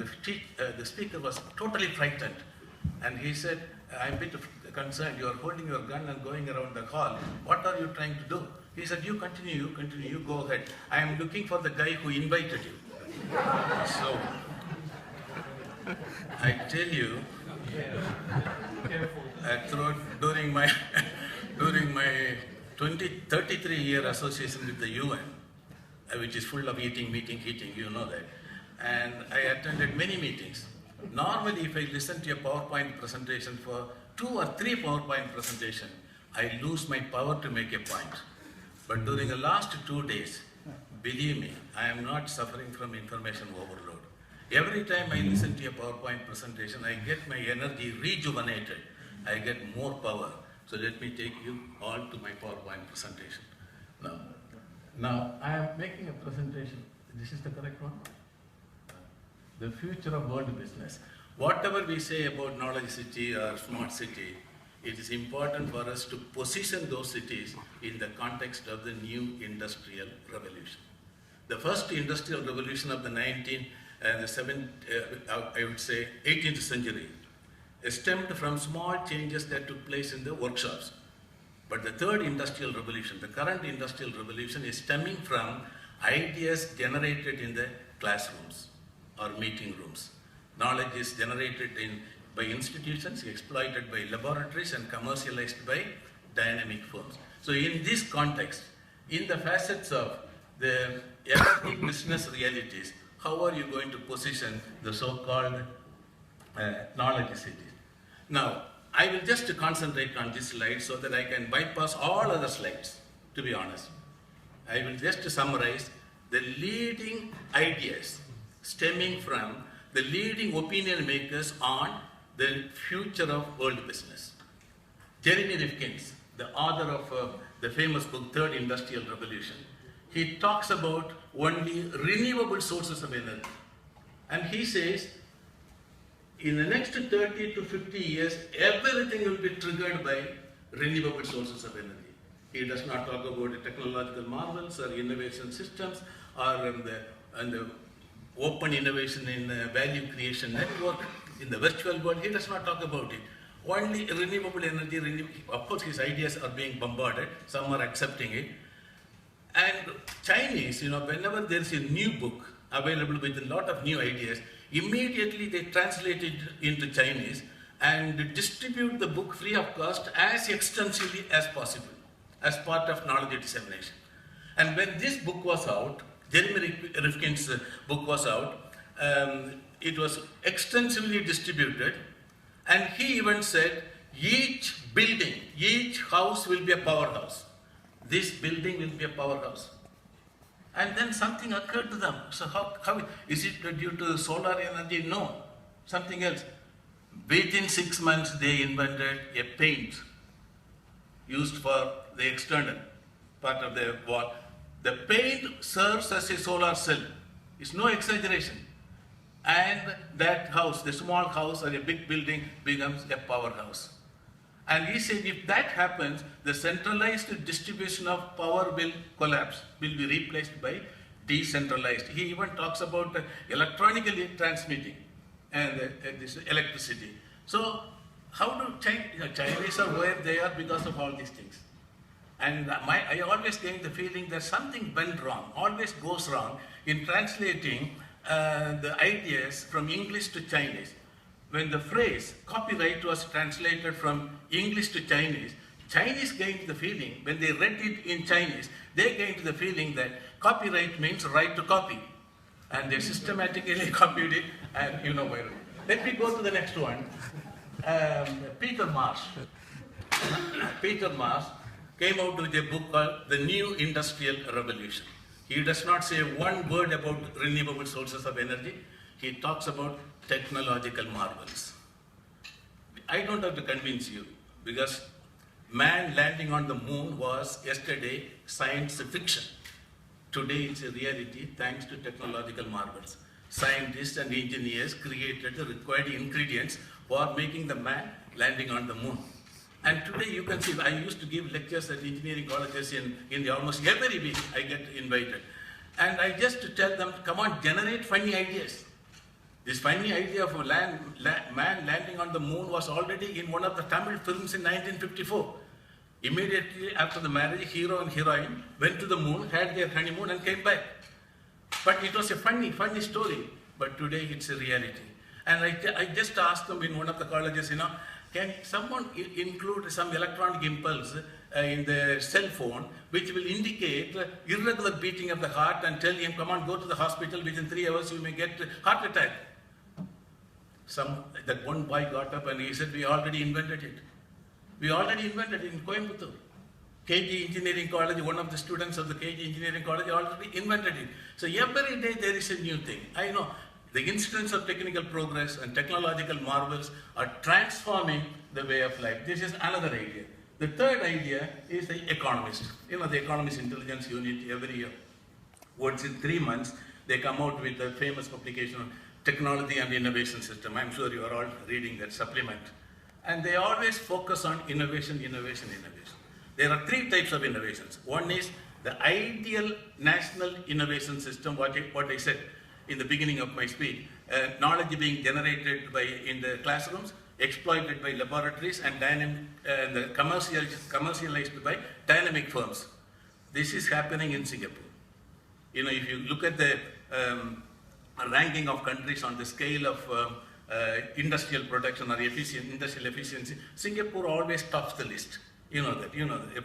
And the speaker was totally frightened. And he said, I'm a bit concerned. You are holding your gun and going around the hall. What are you trying to do? He said, you continue, you go ahead. I am looking for the guy who invited you. So, I tell you, during my 33-year association with the UN, which is full of eating, meeting, eating, you know that. And I attended many meetings. Normally, if I listen to a PowerPoint presentation for 2 or 3 PowerPoint presentation, I lose my power to make a point. But during the last 2 days, believe me, I am not suffering from information overload. Every time I listen to a PowerPoint presentation, I get my energy rejuvenated. I get more power. So let me take you all to my PowerPoint presentation. Now I am making a presentation. This is the correct one? The future of world business. Whatever we say about knowledge city or smart city, it is important for us to position those cities in the context of the new industrial revolution. The first industrial revolution of the 18th century stemmed from small changes that took place in the workshops. But the third industrial revolution, the current industrial revolution, is stemming from ideas generated in the classrooms or meeting rooms. Knowledge is generated by institutions, exploited by laboratories, and commercialized by dynamic firms. So in this context, in the facets of the emerging business realities, how are you going to position the so-called knowledge cities? Now, I will just concentrate on this slide so that I can bypass all other slides, to be honest. I will just summarize the leading ideas stemming from the leading opinion makers on the future of world business. Jeremy Rifkin's, the author of the famous book, Third Industrial Revolution, he talks about only renewable sources of energy. And he says, in the next 30 to 50 years, everything will be triggered by renewable sources of energy. He does not talk about the technological marvels or innovation systems or the open innovation in value creation network in the virtual world. He does not talk about it. Only renewable energy, of course his ideas are being bombarded, some are accepting it. And Chinese, whenever there is a new book available with a lot of new ideas, immediately they translate it into Chinese and distribute the book free of cost as extensively as possible as part of knowledge dissemination. And when this book was out, Jeremy Rifkin's book was out, it was extensively distributed, and he even said each building, each house will be a powerhouse. This building will be a powerhouse. And then something occurred to them. So how is it due to solar energy? No, something else. Within 6 months, they invented a paint used for the external part of the wall. The paint serves as a solar cell. It's no exaggeration. And that house, the small house or a big building, becomes a powerhouse. And he said if that happens, the centralized distribution of power will collapse, will be replaced by decentralized. He even talks about electronically transmitting and this electricity. So how do Chinese are where they are because of all these things? And I always get the feeling that something went wrong, always goes wrong in translating the ideas from English to Chinese. When the phrase copyright was translated from English to Chinese, Chinese gained the feeling, when they read it in Chinese, they gained the feeling that copyright means right to copy. And they systematically copied it, and you know where. Let me go to the next one. Peter Marsh. Peter Marsh came out with a book called The New Industrial Revolution. He does not say one word about renewable sources of energy. He talks about technological marvels. I don't have to convince you, because man landing on the moon was yesterday science fiction. Today it's a reality thanks to technological marvels. Scientists and engineers created the required ingredients for making the man landing on the moon. And today you can see, I used to give lectures at engineering colleges in almost every week I get invited. And I just tell them, come on, generate funny ideas. This funny idea of a man landing on the moon was already in one of the Tamil films in 1954. Immediately after the marriage, hero and heroine went to the moon, had their honeymoon and came back. But it was a funny story. But today it's a reality. And I just asked them in one of the colleges, can someone include some electronic impulse in the cell phone which will indicate irregular beating of the heart and tell him, come on, go to the hospital, within 3 hours you may get heart attack. That one boy got up and he said, we already invented it. We already invented it in Coimbatore. KG Engineering College, one of the students of the KG Engineering College already invented it. So every day there is a new thing. I know the incidents of technical progress and technological marvels are transforming the way of life. This is another idea. The third idea is the economist. The Economist Intelligence Unit every year. Once in 3 months, they come out with the famous publication on technology and innovation system. I'm sure you are all reading that supplement. And they always focus on innovation. There are 3 types of innovations. One is the ideal national innovation system, what I said in the beginning of my speech. Knowledge being generated in the classrooms, exploited by laboratories, and commercialized by dynamic firms. This is happening in Singapore. If you look at the ranking of countries on the scale of industrial production or industrial efficiency, Singapore always tops the list. You know that.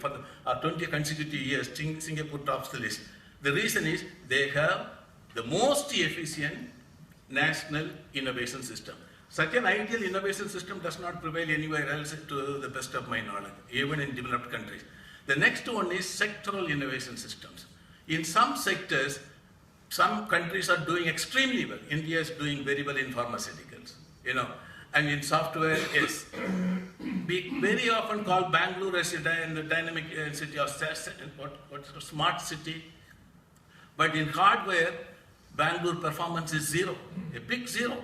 For 20 consecutive years, Singapore tops the list. The reason is they have the most efficient national innovation system. Such an ideal innovation system does not prevail anywhere else, to the best of my knowledge, even in developed countries. The next one is sectoral innovation systems. In some sectors, some countries are doing extremely well. India is doing very well in pharmaceuticals, and in software, yes. We very often call Bangalore as a dynamic city or smart city. But in hardware, Bangalore performance is 0, a big 0.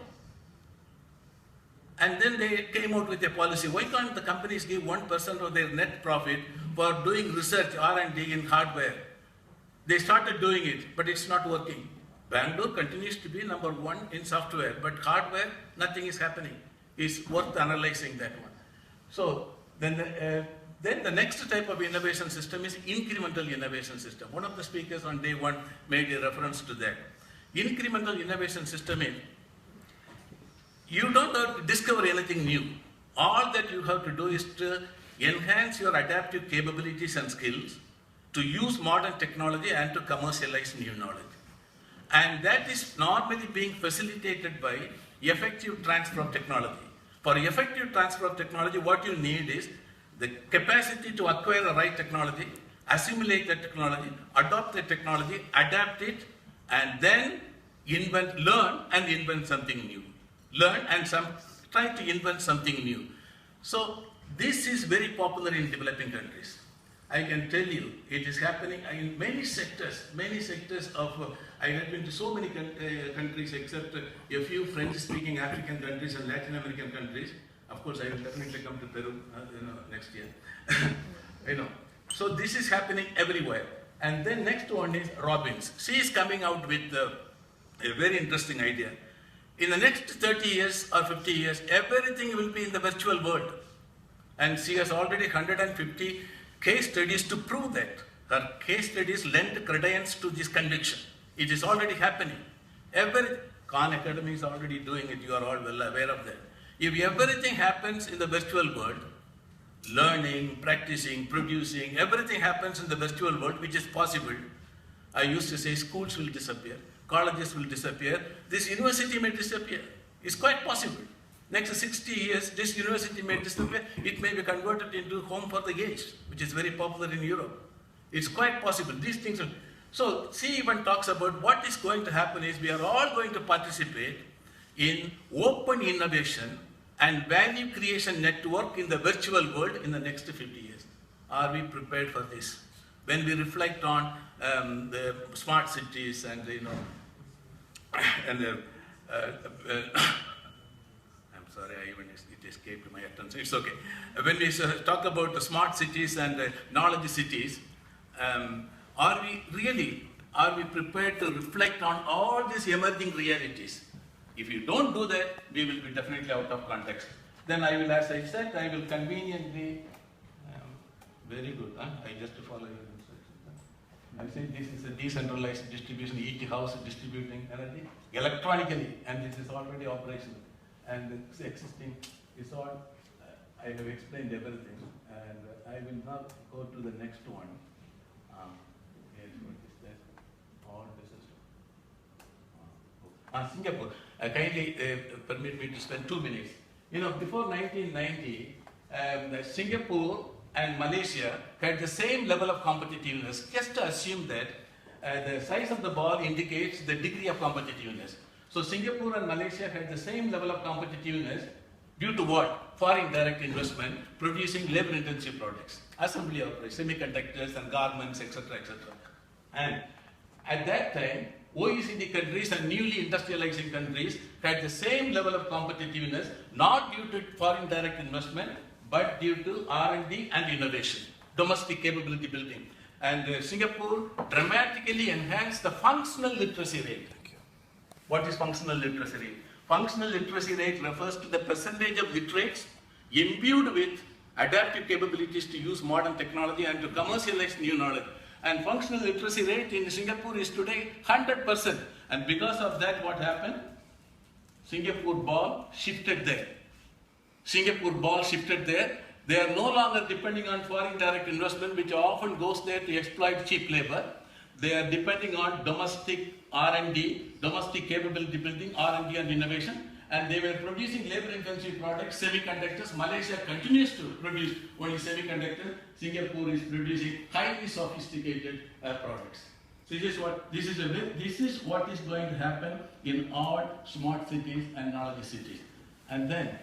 And then they came out with a policy. Why can't the companies give 1% of their net profit for doing research, R&D in hardware? They started doing it, but it's not working. Bangalore continues to be number 1 in software, but hardware, nothing is happening. It's worth analyzing that one. So then the next type of innovation system is incremental innovation system. One of the speakers on day 1 made a reference to that. Incremental innovation system is, you don't have to discover anything new. All that you have to do is to enhance your adaptive capabilities and skills, to use modern technology and to commercialize new knowledge. And that is normally being facilitated by effective transfer of technology. For effective transfer of technology, what you need is the capacity to acquire the right technology, assimilate the technology, adopt the technology, adapt it, and then learn and invent something new. Try to invent something new. So this is very popular in developing countries. I can tell you, it is happening in many sectors of, I have been to so many countries except a few French-speaking African countries and Latin American countries. Of course, I will definitely come to Peru next year. So this is happening everywhere. And then next one is Robbins. She is coming out with a very interesting idea. In the next 30 years or 50 years, everything will be in the virtual world. And she has already 150 case studies to prove that. Her case studies lend credence to this conviction. It is already happening. Khan Academy is already doing it. You are all well aware of that. If everything happens in the virtual world, learning, practicing, producing, everything happens in the virtual world, which is possible. I used to say schools will disappear, colleges will disappear, this university may disappear. It's quite possible. Next 60 years, this university may disappear. It may be converted into home for the aged, which is very popular in Europe. It's quite possible. These things are... So she even talks about what is going to happen is we are all going to participate in open innovation and value creation network in the virtual world in the next 50 years. Are we prepared for this? When we reflect on the smart cities and, I'm sorry, it escaped my attention. It's okay. When we talk about the smart cities and knowledge cities, are we prepared to reflect on all these emerging realities? If you don't do that, we will be definitely out of context. Then I will, as I said, I will conveniently, very good, huh? I just follow your instructions. I say this is a decentralized distribution, each house distributing energy electronically, and this is already operational. And it's existing, it's all, I have explained everything, and I will now go to the next one. Yes, what is that? All this is Singapore. Kindly permit me to spend 2 minutes. You know, before 1990, Singapore and Malaysia had the same level of competitiveness. Just to assume that the size of the ball indicates the degree of competitiveness. So Singapore and Malaysia had the same level of competitiveness due to what? Foreign direct investment producing labor-intensive products, assembly operations, semiconductors and garments, etc., etc. And at that time, OECD countries and newly industrializing countries had the same level of competitiveness, not due to foreign direct investment, but due to R&D and innovation, domestic capability building. And Singapore dramatically enhanced the functional literacy rate. What is functional literacy rate? Functional literacy rate refers to the percentage of literates imbued with adaptive capabilities to use modern technology and to commercialize new knowledge. And functional literacy rate in Singapore is today 100%. And because of that, what happened? Singapore ball shifted there. Singapore ball shifted there. They are no longer depending on foreign direct investment, which often goes there to exploit cheap labor. They are depending on domestic R&D, domestic capability building, R&D and innovation. And they were producing labor-intensive products, semiconductors. Malaysia continues to produce only semiconductors. Singapore is producing highly sophisticated products. So this is what is going to happen in all smart cities and knowledge cities. And then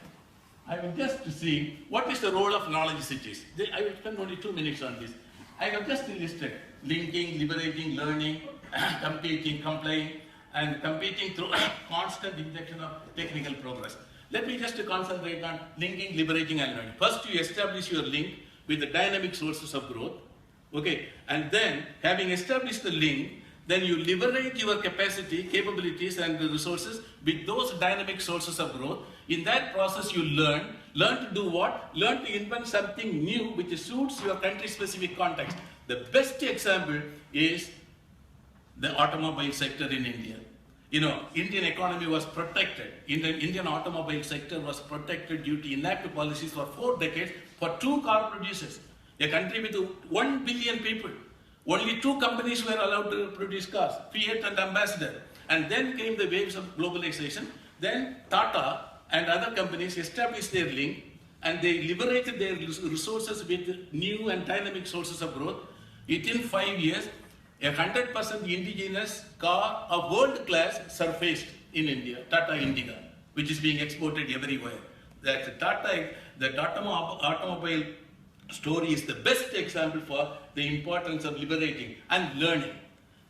I will just see what is the role of knowledge cities. I will spend only 2 minutes on this. I have just listed linking, liberating, learning, competing, complying, and competing through constant injection of technical progress. Let me just concentrate on linking, liberating, and learning. First, you establish your link with the dynamic sources of growth, okay? And then, having established the link, then you liberate your capacity, capabilities, and the resources with those dynamic sources of growth. In that process, you learn to do what? Learn to invent something new which suits your country-specific context. The best example is the automobile sector in India. You know, Indian economy was protected. Indian automobile sector was protected due to inactive policies for 4 decades for 2 car producers. A country with 1 billion people. Only 2 companies were allowed to produce cars, Fiat and Ambassador. And then came the waves of globalization. Then Tata and other companies established their link and they liberated their resources with new and dynamic sources of growth. Within 5 years, 100% indigenous car of world class surfaced in India, Tata Indica, which is being exported everywhere. That the automobile story is the best example for the importance of liberating and learning.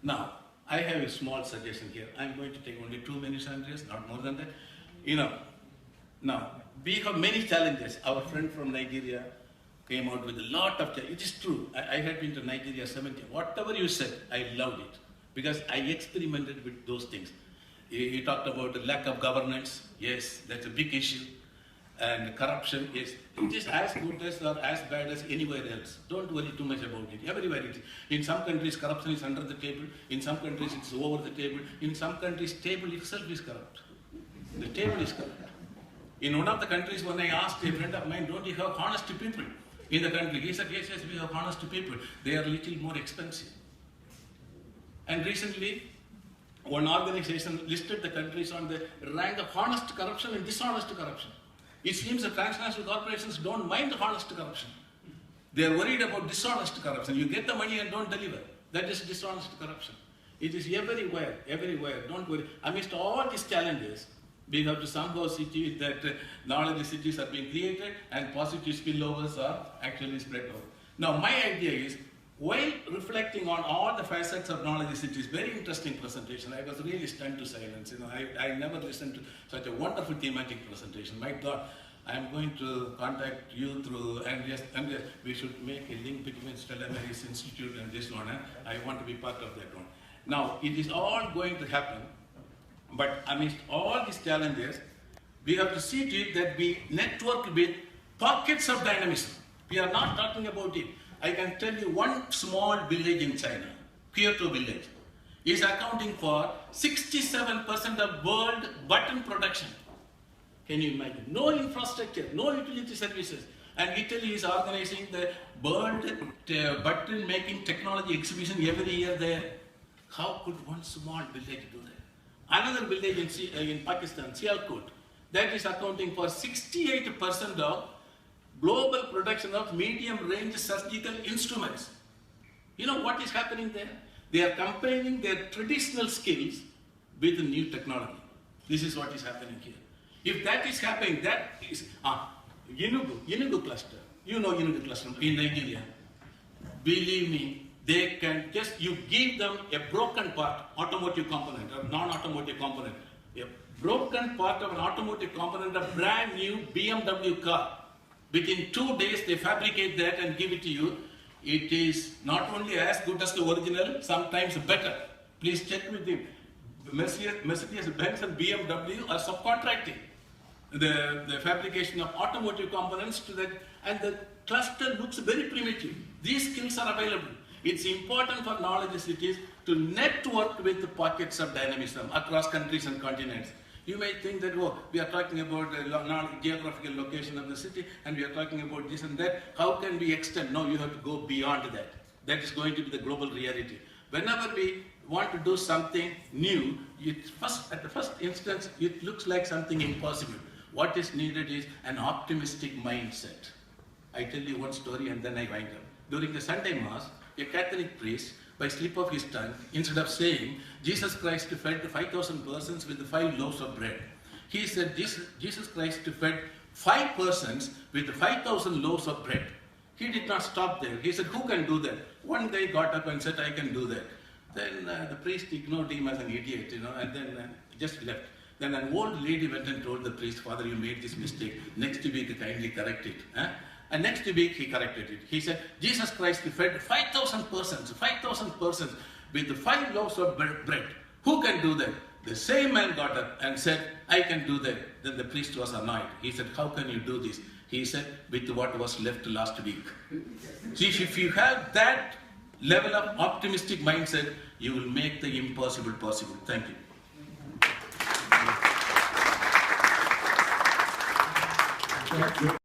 Now, I have a small suggestion here. I'm going to take only 2 minutes, Andreas, not more than that. You know, now, we have many challenges. Our friend from Nigeria came out with a lot of challenges. It is true. I had been to Nigeria 70. Whatever you said, I loved it because I experimented with those things. You talked about the lack of governance. Yes, that's a big issue. And corruption is, it is as good as or as bad as anywhere else. Don't worry too much about it. Everywhere it is. In some countries, corruption is under the table. In some countries, it's over the table. In some countries, table itself is corrupt. The table is corrupt. In one of the countries, when I asked a friend of mine, don't you have honest people in the country? He said, yes, we have honest people. They are a little more expensive. And recently, one organization listed the countries on the rank of honest corruption and dishonest corruption. It seems that transnational corporations don't mind honest corruption. They are worried about dishonest corruption. You get the money and don't deliver. That is dishonest corruption. It is everywhere, everywhere. Don't worry. Amidst all these challenges, we have to somehow see that knowledge cities are being created and positive spillovers are actually spread out. Now, my idea is, while reflecting on all the facets of knowledge cities, very interesting presentation. I was really stunned to silence. You know, I never listened to such a wonderful thematic presentation. My God, I'm going to contact you through, and yes, we should make a link between Stella Maris Institute and this one. I want to be part of that one. Now, it is all going to happen But amidst all these challenges, we have to see to it that we network with pockets of dynamism. We are not talking about it. I can tell you one small village in China, Kyoto village, is accounting for 67% of world button production. Can you imagine? No infrastructure, no utility services. And Italy is organizing the world button making technology exhibition every year there. How could one small village do that? Another village in Pakistan, Sialkot, that is accounting for 68% of global production of medium-range surgical instruments. You know what is happening there? They are combining their traditional skills with the new technology. This is what is happening here. If that is happening, that is Enugu cluster. You know Enugu cluster in Nigeria. Believe me, they can just, you give them a broken part, automotive component or non-automotive component, a broken part of an automotive component, a brand new BMW car. Within 2 days, they fabricate that and give it to you. It is not only as good as the original, sometimes better. Please check with them. Mercedes-Benz and BMW are subcontracting the fabrication of automotive components to that, and the cluster looks very primitive. These skills are available. It's important for knowledge cities to network with the pockets of dynamism across countries and continents. You may think that, oh, we are talking about the geographical location of the city and we are talking about this and that. How can we extend? No, you have to go beyond that. That is going to be the global reality. Whenever we want to do something new, at the first instance, it looks like something impossible. What is needed is an optimistic mindset. I tell you one story and then I wind up. During the Sunday Mass, a Catholic priest, by slip of his tongue, instead of saying, Jesus Christ fed 5,000 persons with the 5 loaves of bread, he said, Jesus Christ fed 5 persons with the 5,000 loaves of bread. He did not stop there. He said, who can do that? One guy got up and said, I can do that. Then the priest ignored him as an idiot, and then just left. Then an old lady went and told the priest, Father, you made this mistake. Next week, kindly correct it. And next week, he corrected it. He said, Jesus Christ fed 5,000 persons with the 5 loaves of bread. Who can do that? The same man got up and said, I can do that. Then the priest was annoyed. He said, how can you do this? He said, with what was left last week. See, if you have that level of optimistic mindset, you will make the impossible possible. Thank you.